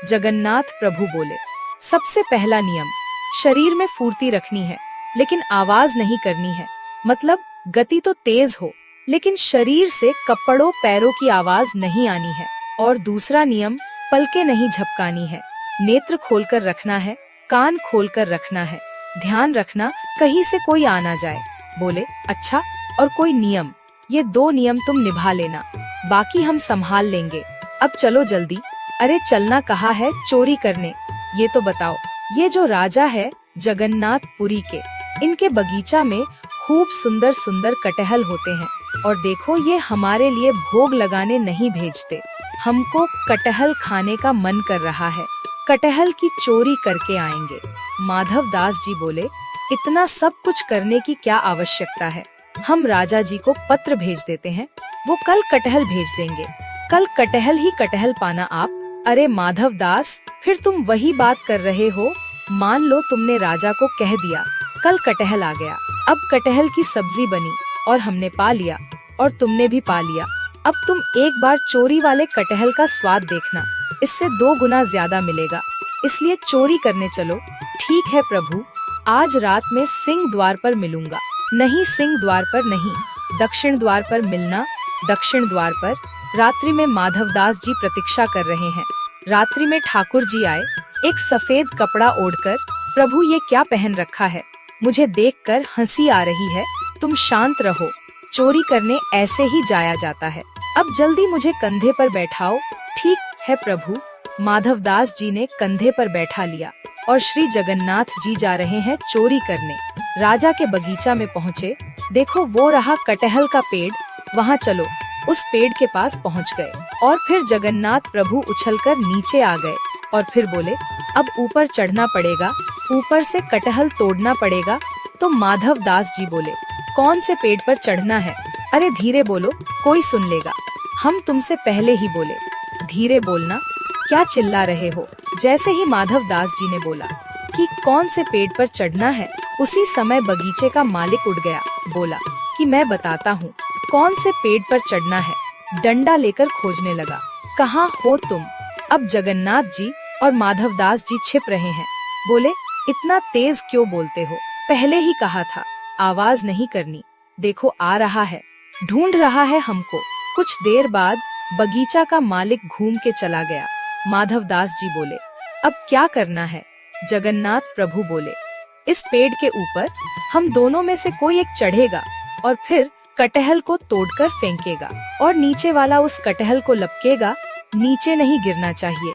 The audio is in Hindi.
जगन्नाथ प्रभु बोले, सबसे पहला नियम, शरीर में फुर्ती रखनी है लेकिन आवाज नहीं करनी है। मतलब गति तो तेज हो लेकिन शरीर से कपड़ों पैरों की आवाज नहीं आनी है। और दूसरा नियम, पलकें नहीं झपकानी है, नेत्र खोलकर रखना है, कान खोलकर रखना है, ध्यान रखना कहीं से कोई आ ना जाए। बोले, अच्छा, और कोई नियम? ये 2 नियम तुम निभा लेना, बाकी हम संभाल लेंगे। अब चलो जल्दी। अरे चलना कहा है चोरी करने, ये तो बताओ। ये जो राजा है जगन्नाथपुरी के, इनके बगीचा में खूब सुंदर सुंदर कटहल होते हैं और देखो ये हमारे लिए भोग लगाने नहीं भेजते, हमको कटहल खाने का मन कर रहा है, कटहल की चोरी करके आएंगे। माधव दास जी बोले, इतना सब कुछ करने की क्या आवश्यकता है, हम राजा जी को पत्र भेज देते हैं, वो कल कटहल भेज देंगे। कल कटहल ही कटहल पाना आप। अरे माधव दास, फिर तुम वही बात कर रहे हो। मान लो तुमने राजा को कह दिया, कल कटहल आ गया, अब कटहल की सब्जी बनी और हमने पा लिया और तुमने भी पा लिया। अब तुम एक बार चोरी वाले कटहल का स्वाद देखना, इससे 2 गुना ज्यादा मिलेगा, इसलिए चोरी करने चलो। ठीक है प्रभु, आज रात में सिंह द्वार पर मिलूंगा। नहीं, सिंह द्वार पर नहीं, दक्षिण द्वार पर मिलना। दक्षिण द्वार पर रात्रि में माधवदास जी प्रतीक्षा कर रहे हैं। रात्रि में ठाकुर जी आए, एक सफेद कपड़ा ओढ़कर। प्रभु, ये क्या पहन रखा है, मुझे देखकर हंसी आ रही है। तुम शांत रहो, चोरी करने ऐसे ही जाया जाता है, अब जल्दी मुझे कंधे पर बैठाओ। ठीक है प्रभु। माधवदास जी ने कंधे पर बैठा लिया और श्री जगन्नाथ जी जा रहे हैं चोरी करने। राजा के बगीचा में पहुँचे, देखो वो रहा कटहल का पेड़, वहाँ चलो। उस पेड़ के पास पहुँच गए और फिर जगन्नाथ प्रभु उछलकर नीचे आ गए और फिर बोले, अब ऊपर चढ़ना पड़ेगा, ऊपर से कटहल तोड़ना पड़ेगा। तो माधव दास जी बोले, कौन से पेड़ पर चढ़ना है? अरे धीरे बोलो, कोई सुन लेगा, हम तुमसे पहले ही बोले, धीरे बोलना, क्या चिल्ला रहे हो? जैसे ही माधव दास जी ने बोला कि कौन से पेड़ पर चढ़ना है, उसी समय बगीचे का मालिक उठ गया, बोला कि मैं बताता हूँ कौन से पेड़ पर चढ़ना है। डंडा लेकर खोजने लगा, कहाँ हो तुम? अब जगन्नाथ जी और माधवदास जी छिप रहे हैं। बोले, इतना तेज क्यों बोलते हो? पहले ही कहा था आवाज नहीं करनी, देखो आ रहा है, ढूंढ रहा है हमको। कुछ देर बाद बगीचा का मालिक घूम के चला गया। माधवदास जी बोले, अब क्या करना है? जगन्नाथ प्रभु बोले, इस पेड़ के ऊपर हम दोनों में से कोई एक चढ़ेगा और फिर कटहल को तोड़कर फेंकेगा और नीचे वाला उस कटहल को लपकेगा, नीचे नहीं गिरना चाहिए।